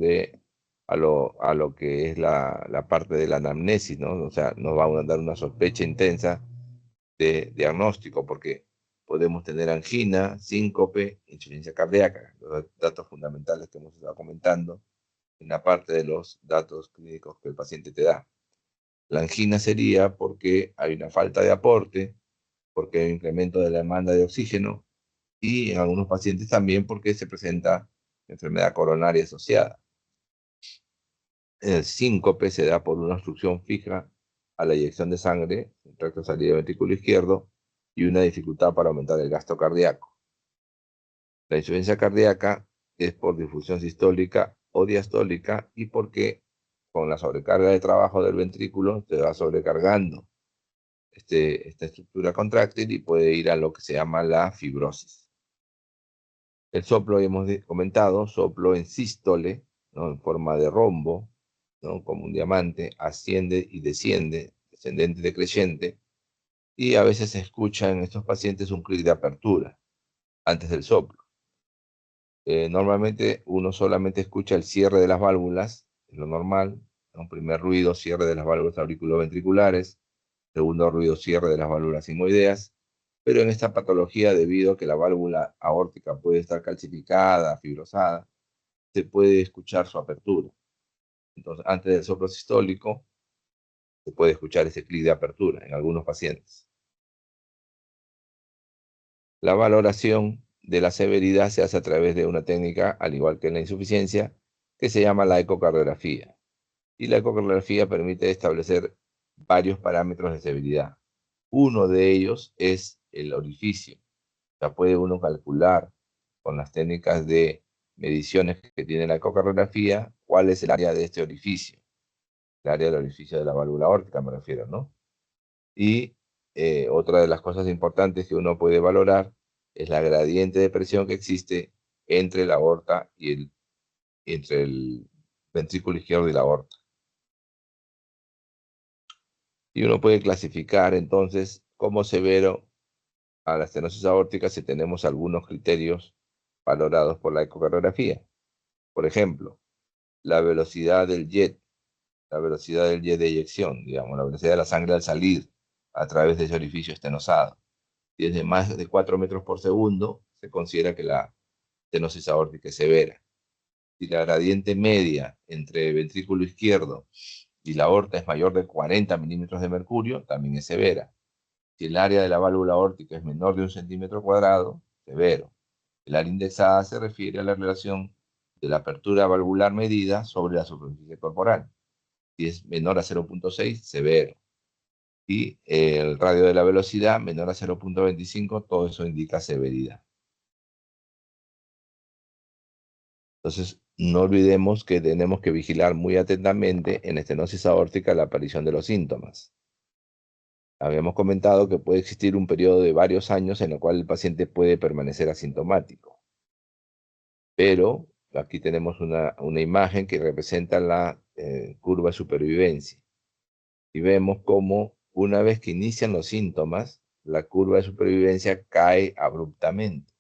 a lo que es la parte de la anamnesis, ¿no? O sea, nos va a dar una sospecha intensa de diagnóstico, porque podemos tener angina, síncope, insuficiencia cardíaca, los datos fundamentales que hemos estado comentando en la parte de los datos clínicos que el paciente te da. La angina sería porque hay una falta de aporte, porque hay un incremento de la demanda de oxígeno y en algunos pacientes también porque se presenta enfermedad coronaria asociada. El síncope se da por una obstrucción fija a la eyección de sangre, el tracto salido del ventrículo izquierdo, y una dificultad para aumentar el gasto cardíaco. La insuficiencia cardíaca es por difusión sistólica o diastólica y porque con la sobrecarga de trabajo del ventrículo se va sobrecargando esta estructura contráctil y puede ir a lo que se llama la fibrosis. El soplo, hemos comentado, soplo en sístole, ¿no? En forma de rombo, ¿no? Como un diamante, asciende y desciende, descendente y decreciente, y a veces se escucha en estos pacientes un clic de apertura antes del soplo. Normalmente uno solamente escucha el cierre de las válvulas, es lo normal, ¿no? Primer ruido, cierre de las válvulas auriculoventriculares, segundo ruido, cierre de las válvulas sigmoideas, pero en esta patología, debido a que la válvula aórtica puede estar calcificada, fibrosada, se puede escuchar su apertura. Entonces, antes del soplo sistólico, se puede escuchar ese clic de apertura en algunos pacientes. La valoración de la severidad se hace a través de una técnica, al igual que en la insuficiencia, que se llama la ecocardiografía. Y la ecocardiografía permite establecer varios parámetros de severidad. Uno de ellos es el orificio. O sea, puede uno calcular con las técnicas de mediciones que tiene la ecocardiografía cuál es el área de este orificio. El área del orificio de la válvula aórtica, me refiero, ¿no? Y otra de las cosas importantes que uno puede valorar es la gradiente de presión que existe entre la aorta y entre el ventrículo izquierdo y la aorta. Y uno puede clasificar entonces como severo a la estenosis aórtica si tenemos algunos criterios valorados por la ecocardiografía. Por ejemplo, la velocidad del jet, la velocidad del jet de eyección, digamos, la velocidad de la sangre al salir a través de ese orificio estenosado. Si es de más de 4 metros por segundo, se considera que la estenosis aórtica es severa. Si la gradiente media entre el ventrículo izquierdo y la aorta es mayor de 40 milímetros de mercurio, también es severa. Si el área de la válvula aórtica es menor de 1 centímetro cuadrado, severo. El área indexada se refiere a la relación de la apertura valvular medida sobre la superficie corporal. Si es menor a 0,6, severo. Y el radio de la velocidad menor a 0,25, todo eso indica severidad. Entonces, no olvidemos que tenemos que vigilar muy atentamente en la estenosis aórtica la aparición de los síntomas. Habíamos comentado que puede existir un periodo de varios años en el cual el paciente puede permanecer asintomático, pero aquí tenemos una imagen que representa la curva de supervivencia y vemos cómo una vez que inician los síntomas, la curva de supervivencia cae abruptamente.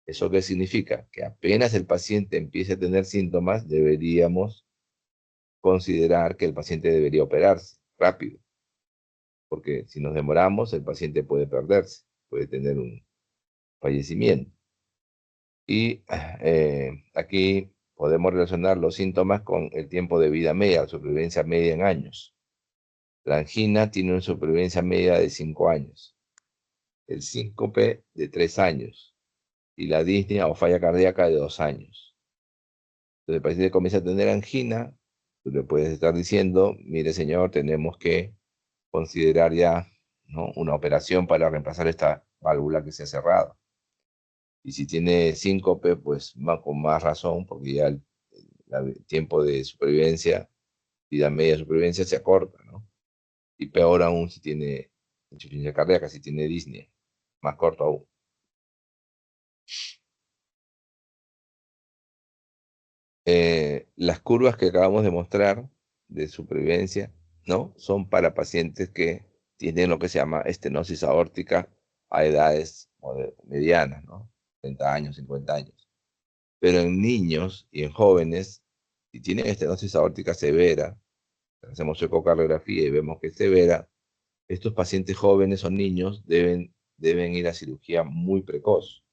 ¿Eso qué significa? Que apenas el paciente empiece a tener síntomas, deberíamos considerar que el paciente debería operarse rápido, porque si nos demoramos, el paciente puede perderse, puede tener un fallecimiento. Y aquí podemos relacionar los síntomas con el tiempo de vida media, la supervivencia media en años. La angina tiene una supervivencia media de 5 años, el síncope de 3 años y la disnea o falla cardíaca de 2 años. Entonces el paciente comienza a tener angina, tú le puedes estar diciendo, mire señor, tenemos que considerar ya, ¿no?, una operación para reemplazar esta válvula que se ha cerrado. Y si tiene síncope, pues con más razón, porque ya el tiempo de supervivencia, vida media de supervivencia se acorta, ¿no? Y peor aún si tiene insuficiencia cardíaca, si tiene disnea, más corto aún. Las curvas que acabamos de mostrar de supervivencia, ¿no?, son para pacientes que tienen lo que se llama estenosis aórtica a edades medianas, ¿no? 30 años, 50 años. Pero en niños y en jóvenes, si tienen estenosis aórtica severa, hacemos ecocardiografía y vemos que es severa, estos pacientes jóvenes o niños deben ir a cirugía muy precoz,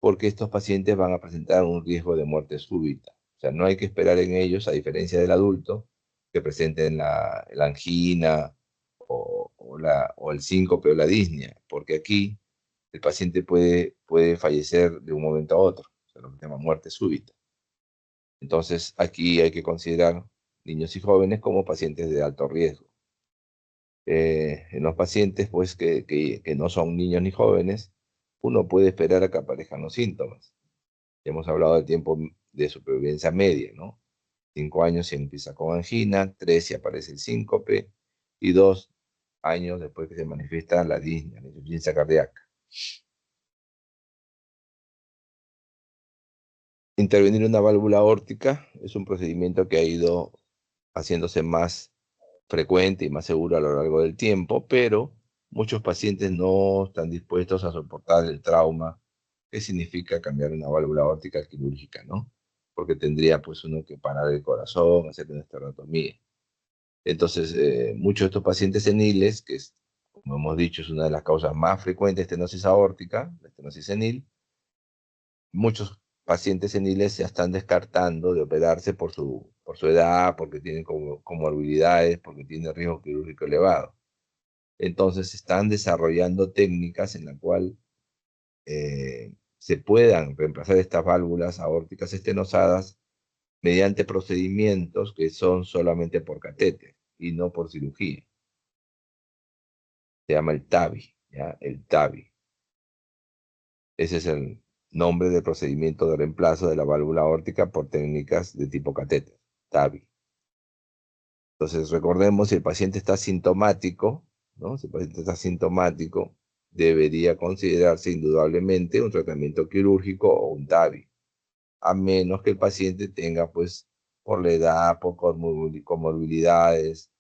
porque estos pacientes van a presentar un riesgo de muerte súbita. O sea, no hay que esperar en ellos, a diferencia del adulto, que presenten la angina o el síncope o la disnea, porque aquí el paciente puede fallecer de un momento a otro, o sea, lo que se llama muerte súbita. Entonces, aquí hay que considerar niños y jóvenes como pacientes de alto riesgo. En los pacientes pues, que no son niños ni jóvenes, uno puede esperar a que aparezcan los síntomas. Ya hemos hablado del tiempo de supervivencia media, ¿no? 5 años si empieza con angina, 3 si aparece el síncope, y 2 años después que se manifiesta la disnea, la insuficiencia cardíaca. Intervenir una válvula aórtica es un procedimiento que ha ido haciéndose más frecuente y más seguro a lo largo del tiempo, pero muchos pacientes no están dispuestos a soportar el trauma que significa cambiar una válvula aórtica quirúrgica, ¿no? Porque tendría pues uno que parar el corazón, hacer una esternotomía. Entonces, muchos de estos pacientes seniles, que es, como hemos dicho, es una de las causas más frecuentes de estenosis aórtica, la estenosis senil, muchos pacientes seniles se están descartando de operarse por su edad, porque tienen comorbilidades, porque tienen riesgo quirúrgico elevado. Entonces están desarrollando técnicas en la cual se puedan reemplazar estas válvulas aórticas estenosadas mediante procedimientos que son solamente por catéter y no por cirugía. Se llama el TAVI, ¿ya? El TAVI. Ese es el nombre del procedimiento de reemplazo de la válvula aórtica por técnicas de tipo catéter, TAVI. Entonces, recordemos, si el paciente está sintomático, ¿no? Si el paciente está sintomático, debería considerarse indudablemente un tratamiento quirúrgico o un TAVI, a menos que el paciente tenga, pues, por la edad, por comorbilidades,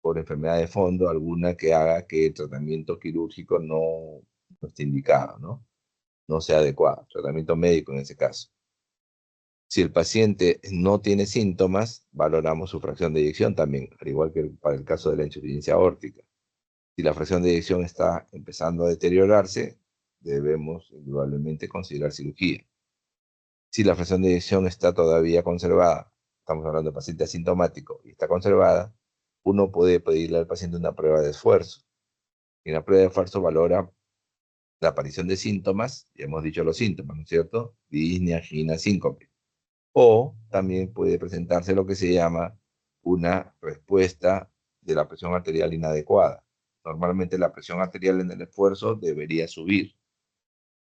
por enfermedad de fondo, alguna que haga que el tratamiento quirúrgico no esté indicado, ¿no? No sea adecuado, tratamiento médico en ese caso. Si el paciente no tiene síntomas, valoramos su fracción de eyección también, al igual que para el caso de la insuficiencia aórtica. Si la fracción de eyección está empezando a deteriorarse, debemos indudablemente considerar cirugía. Si la fracción de eyección está todavía conservada, estamos hablando de paciente asintomático y está conservada, uno puede pedirle al paciente una prueba de esfuerzo. Y la prueba de esfuerzo valora la aparición de síntomas, ya hemos dicho los síntomas, ¿no es cierto? Disnea, angina, síncope. O también puede presentarse lo que se llama una respuesta de la presión arterial inadecuada. Normalmente la presión arterial en el esfuerzo debería subir,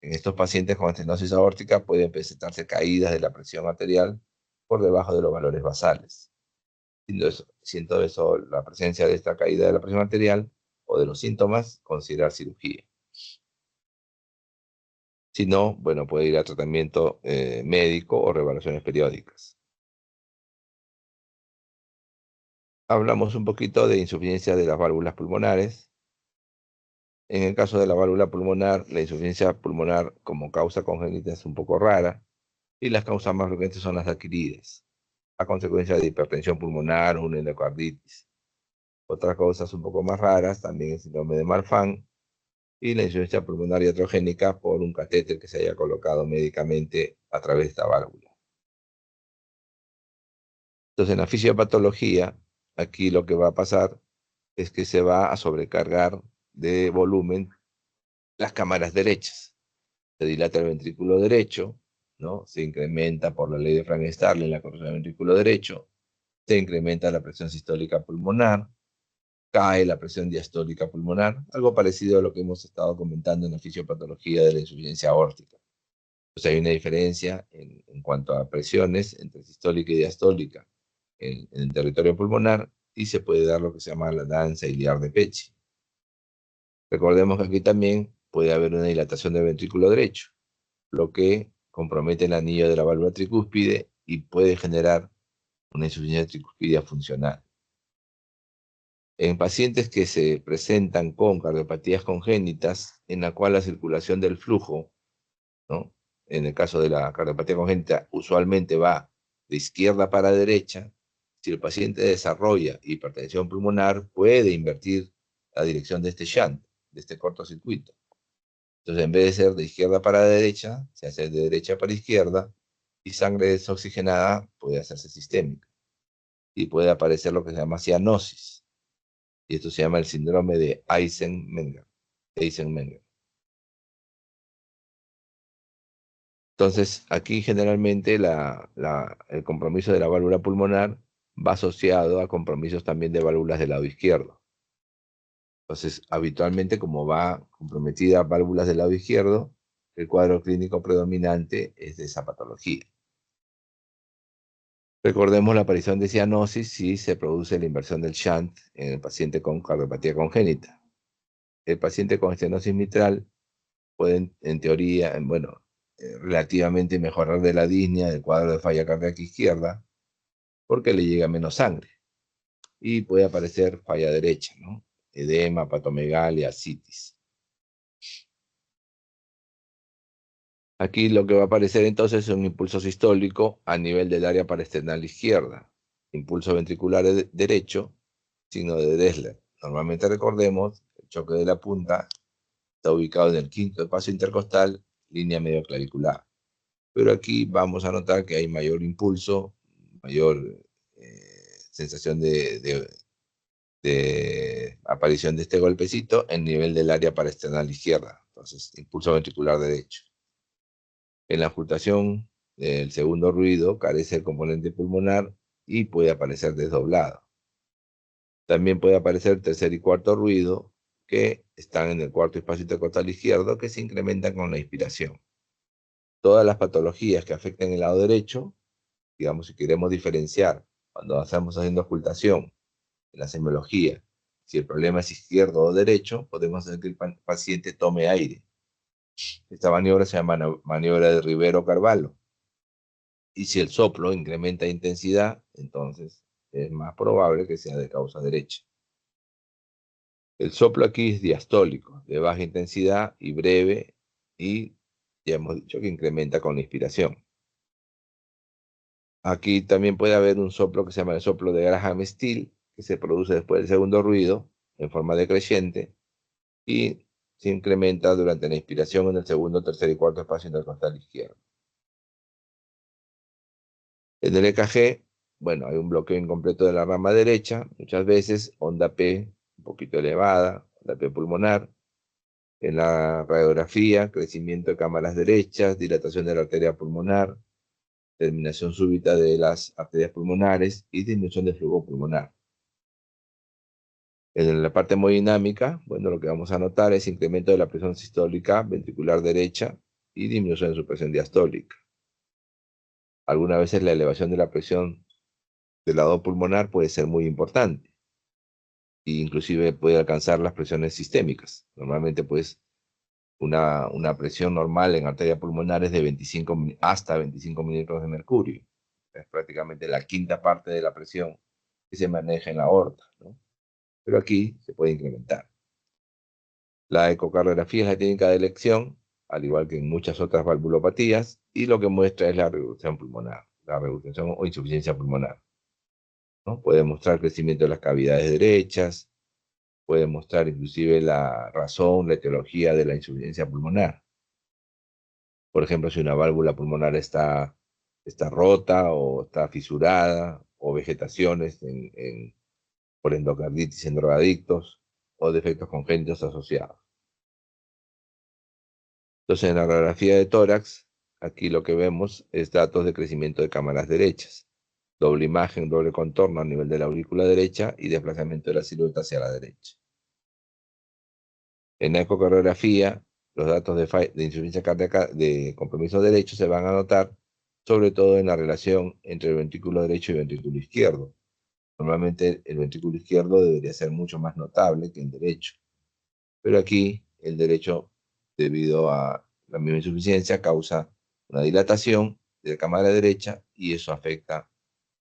En estos pacientes con estenosis aórtica pueden presentarse caídas de la presión arterial por debajo de los valores basales. Siendo eso la presencia de esta caída de la presión arterial o de los síntomas, considerar cirugía. Si no, bueno, puede ir a tratamiento médico o revaluaciones periódicas. Hablamos un poquito de insuficiencia de las válvulas pulmonares. En el caso de la válvula pulmonar, la insuficiencia pulmonar como causa congénita es un poco rara y las causas más frecuentes son las adquiridas, a consecuencia de hipertensión pulmonar o una endocarditis. Otras causas un poco más raras, también el síndrome de Marfan y la insuficiencia pulmonar iatrogénica por un catéter que se haya colocado médicamente a través de esta válvula. Entonces, en la fisiopatología, aquí lo que va a pasar es que se va a sobrecargar de volumen las cámaras derechas. Se dilata el ventrículo derecho, ¿no? Se incrementa por la ley de Frank-Starling la corrección del ventrículo derecho, se incrementa la presión sistólica pulmonar, cae la presión diastólica pulmonar, algo parecido a lo que hemos estado comentando en la fisiopatología de la insuficiencia aórtica. Entonces hay una diferencia en cuanto a presiones entre sistólica y diastólica en el territorio pulmonar y se puede dar lo que se llama la danza iliar de Pecci. Recordemos que aquí también puede haber una dilatación del ventrículo derecho, lo que compromete el anillo de la válvula tricúspide y puede generar una insuficiencia tricúspide funcional. En pacientes que se presentan con cardiopatías congénitas, en la cual la circulación del flujo, ¿no? En el caso de la cardiopatía congénita, usualmente va de izquierda para derecha. Si el paciente desarrolla hipertensión pulmonar, puede invertir la dirección de este shunt, de este cortocircuito. Entonces, en vez de ser de izquierda para derecha, se hace de derecha para izquierda y sangre desoxigenada puede hacerse sistémica. Y puede aparecer lo que se llama cianosis. Y esto se llama el síndrome de Eisenmenger. Eisenmenger. Entonces, aquí generalmente el compromiso de la válvula pulmonar va asociado a compromisos también de válvulas del lado izquierdo. Entonces, habitualmente, como va comprometida válvulas del lado izquierdo, el cuadro clínico predominante es de esa patología. Recordemos la aparición de cianosis si se produce la inversión del shunt en el paciente con cardiopatía congénita. El paciente con estenosis mitral puede, en teoría, bueno, relativamente mejorar de la disnea del cuadro de falla cardíaca izquierda porque le llega menos sangre y puede aparecer falla derecha, ¿no? Edema, patomegalia, citis. Aquí lo que va a aparecer entonces es un impulso sistólico a nivel del área parasternal izquierda, impulso ventricular derecho, signo de Dressler. Normalmente recordemos, el choque de la punta está ubicado en el quinto espacio intercostal, línea medio clavicular. Pero aquí vamos a notar que hay mayor impulso, mayor sensación de aparición de este golpecito en nivel del área parasternal izquierda. Entonces, impulso ventricular derecho. En la ocultación, el segundo ruido carece del componente pulmonar y puede aparecer desdoblado. También puede aparecer tercer y cuarto ruido que están en el cuarto espacio intercostal izquierdo que se incrementan con la inspiración. Todas las patologías que afecten el lado derecho, digamos, si queremos diferenciar cuando estamos haciendo ocultación en la semiología, si el problema es izquierdo o derecho, podemos hacer que el paciente tome aire. Esta maniobra se llama maniobra de Rivero-Carvalho. Y si el soplo incrementa intensidad, entonces es más probable que sea de causa derecha. El soplo aquí es diastólico, de baja intensidad y breve, y ya hemos dicho que incrementa con la inspiración. Aquí también puede haber un soplo que se llama el soplo de Graham-Still, que se produce después del segundo ruido, en forma decreciente, y se incrementa durante la inspiración en el segundo, tercer y cuarto espacio intercostal izquierdo. En el EKG, bueno, hay un bloqueo incompleto de la rama derecha, muchas veces onda P un poquito elevada, onda P pulmonar. En la radiografía, crecimiento de cámaras derechas, dilatación de la arteria pulmonar, terminación súbita de las arterias pulmonares y disminución del flujo pulmonar. En la parte hemodinámica, bueno, lo que vamos a notar es incremento de la presión sistólica ventricular derecha y disminución de su presión diastólica. Algunas veces la elevación de la presión del lado pulmonar puede ser muy importante e inclusive puede alcanzar las presiones sistémicas. Normalmente, pues, una presión normal en arteria pulmonar es de 25 hasta 25 milímetros de mercurio. Es prácticamente la quinta parte de la presión que se maneja en la aorta, ¿no? Pero aquí se puede incrementar. La ecocardiografía es la técnica de elección, al igual que en muchas otras valvulopatías, y lo que muestra es la regurgitación pulmonar, la regurgitación o insuficiencia pulmonar, ¿no? Puede mostrar crecimiento de las cavidades derechas, puede mostrar inclusive la razón, la etiología de la insuficiencia pulmonar. Por ejemplo, si una válvula pulmonar está rota o está fisurada, o vegetaciones por endocarditis en drogadictos, o defectos congénitos asociados. Entonces, en la radiografía de tórax, aquí lo que vemos es datos de crecimiento de cámaras derechas, doble imagen, doble contorno a nivel de la aurícula derecha y desplazamiento de la silueta hacia la derecha. En la ecocardiografía, los datos de insuficiencia cardíaca de compromiso derecho se van a notar sobre todo en la relación entre el ventrículo derecho y el ventrículo izquierdo. Normalmente el ventrículo izquierdo debería ser mucho más notable que el derecho, pero aquí el derecho, debido a la misma insuficiencia, causa una dilatación de la cámara derecha y eso afecta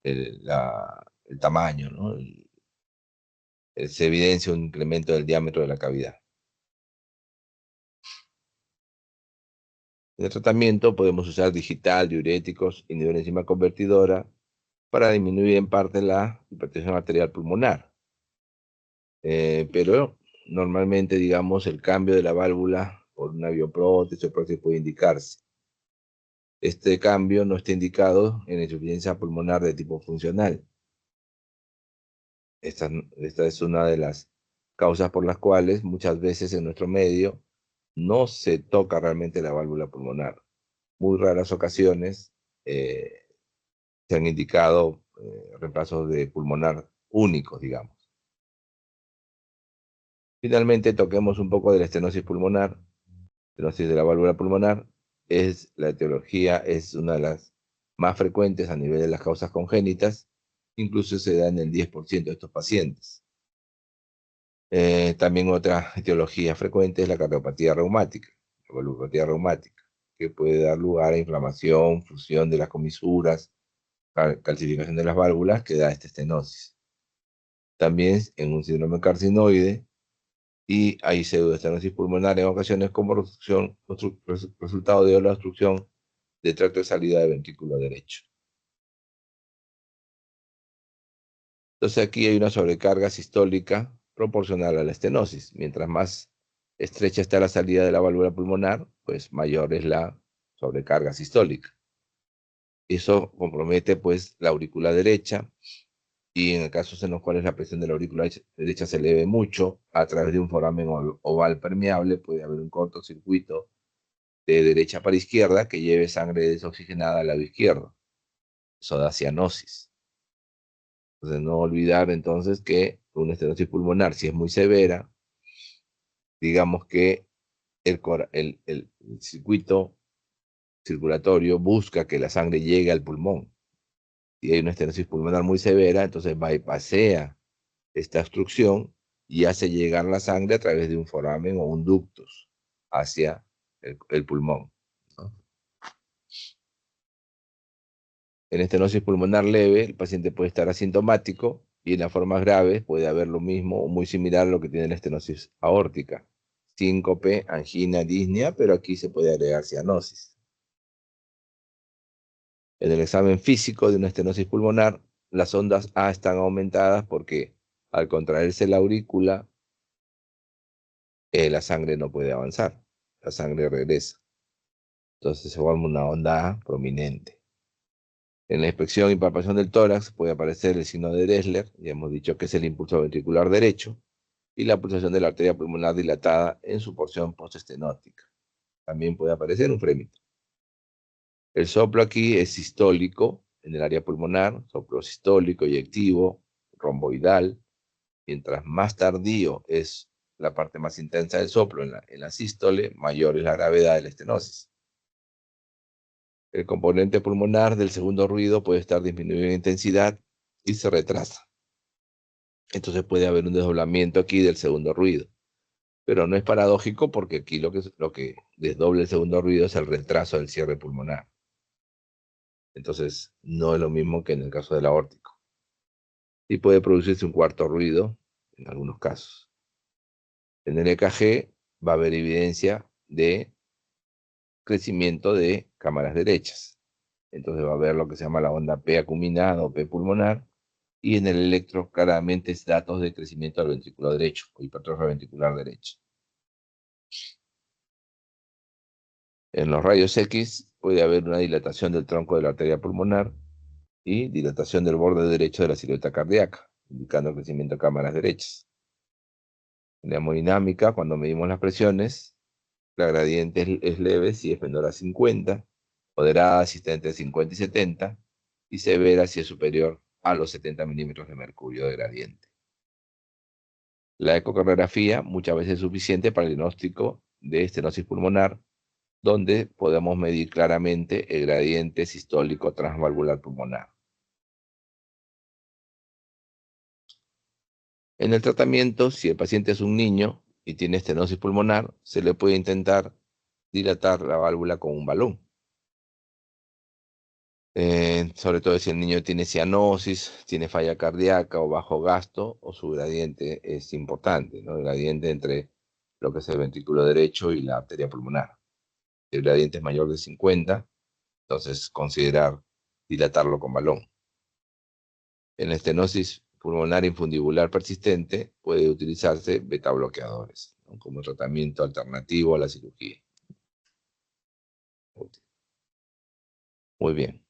el tamaño, ¿no? Se evidencia un incremento del diámetro de la cavidad. En el tratamiento podemos usar digital, diuréticos, inhibidor de enzima convertidora para disminuir en parte la hipertensión arterial pulmonar. Pero normalmente, digamos, el cambio de la válvula por una bioprótesis o prótesis puede indicarse. Este cambio no está indicado en insuficiencia pulmonar de tipo funcional. Esta es una de las causas por las cuales muchas veces en nuestro medio no se toca realmente la válvula pulmonar. Muy raras ocasiones se han indicado reemplazos de pulmonar únicos, digamos. Finalmente, toquemos un poco de la estenosis pulmonar. Estenosis de la válvula pulmonar la etiología es una de las más frecuentes a nivel de las causas congénitas, incluso se da en el 10% de estos pacientes. También otra etiología frecuente es la cardiopatía reumática, la valvulopatía reumática, que puede dar lugar a inflamación, fusión de las comisuras, calcificación de las válvulas, que da esta estenosis. También en un síndrome carcinoide, y hay pseudoestenosis pulmonar en ocasiones como resultado de la obstrucción del tracto de salida del ventrículo derecho. Entonces aquí hay una sobrecarga sistólica proporcional a la estenosis. Mientras más estrecha está la salida de la válvula pulmonar, pues mayor es la sobrecarga sistólica. Eso compromete pues la aurícula derecha, y en casos en los cuales la presión de la aurícula derecha se eleve mucho a través de un foramen oval permeable, puede haber un cortocircuito de derecha para izquierda que lleve sangre desoxigenada al lado izquierdo. Eso da cianosis. Entonces, no olvidar entonces que una estenosis pulmonar, si es muy severa, digamos que el circuito circulatorio busca que la sangre llegue al pulmón. Si hay una estenosis pulmonar muy severa, entonces bypassea esta obstrucción y hace llegar la sangre a través de un foramen o un ductus hacia el pulmón, ¿no? En estenosis pulmonar leve, el paciente puede estar asintomático y en las formas graves puede haber lo mismo o muy similar a lo que tiene la estenosis aórtica. Síncope, angina, disnea, pero aquí se puede agregar cianosis. En el examen físico de una estenosis pulmonar, las ondas A están aumentadas porque al contraerse la aurícula, la sangre no puede avanzar, la sangre regresa. Entonces se forma una onda A prominente. En la inspección y palpación del tórax puede aparecer el signo de Dressler, ya hemos dicho que es el impulso ventricular derecho, y la pulsación de la arteria pulmonar dilatada en su porción postestenótica. También puede aparecer un frémito. El soplo aquí es sistólico en el área pulmonar, soplo sistólico y activo, romboidal. Mientras más tardío es la parte más intensa del soplo en la sístole, mayor es la gravedad de la estenosis. El componente pulmonar del segundo ruido puede estar disminuido en intensidad y se retrasa. Entonces puede haber un desdoblamiento aquí del segundo ruido. Pero no es paradójico porque aquí lo que desdobla el segundo ruido es el retraso del cierre pulmonar. Entonces no es lo mismo que en el caso del aórtico. Y puede producirse un cuarto ruido en algunos casos. En el EKG va a haber evidencia de crecimiento de cámaras derechas. Entonces va a haber lo que se llama la onda P acuminada o P pulmonar, y en el electro claramente es datos de crecimiento del ventrículo derecho o hipertrofia ventricular derecha. En los rayos X puede haber una dilatación del tronco de la arteria pulmonar y dilatación del borde derecho de la silueta cardíaca, indicando crecimiento de cámaras derechas. En la hemodinámica, cuando medimos las presiones, la gradiente es leve si es menor a 50, moderada si está entre 50 y 70, y severa si es superior a los 70 milímetros de mercurio de gradiente. La ecocardiografía muchas veces es suficiente para el diagnóstico de estenosis pulmonar, donde podemos medir claramente el gradiente sistólico transvalvular pulmonar. En el tratamiento, si el paciente es un niño y tiene estenosis pulmonar, se le puede intentar dilatar la válvula con un balón. Sobre todo si el niño tiene cianosis, tiene falla cardíaca o bajo gasto, o su gradiente es importante, ¿no? El gradiente entre lo que es el ventrículo derecho y la arteria pulmonar. Si el gradiente es mayor de 50, entonces considerar dilatarlo con balón. En la estenosis pulmonar infundibular persistente puede utilizarse beta bloqueadores, ¿no?, como tratamiento alternativo a la cirugía. Muy bien.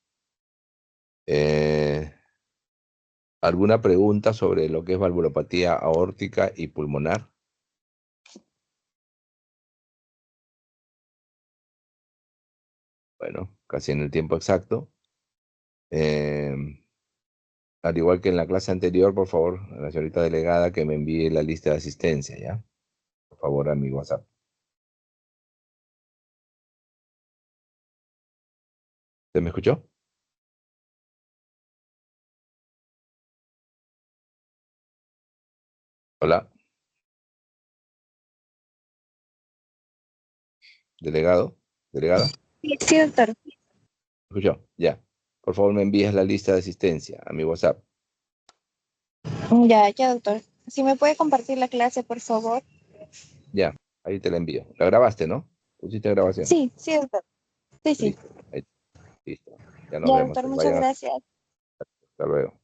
¿Alguna pregunta sobre lo que es valvulopatía aórtica y pulmonar? Bueno, casi en el tiempo exacto. Al igual que en la clase anterior, por favor, a la señorita delegada que me envíe la lista de asistencia, ¿ya? Por favor, a mi WhatsApp. ¿Usted me escuchó? Hola, delegado, delegada. Sí, sí, doctor. ¿Me escuchó? Ya. Por favor, me envíes la lista de asistencia a mi WhatsApp. Ya, ya, doctor. Si me puede compartir la clase, por favor. Ya, ahí te la envío. La grabaste, ¿no? Pusiste grabación. Sí, sí, doctor. Sí, sí. Listo, ahí, listo. Ya nos Ya, vemos. doctor, muchas Vaya, gracias. hasta luego.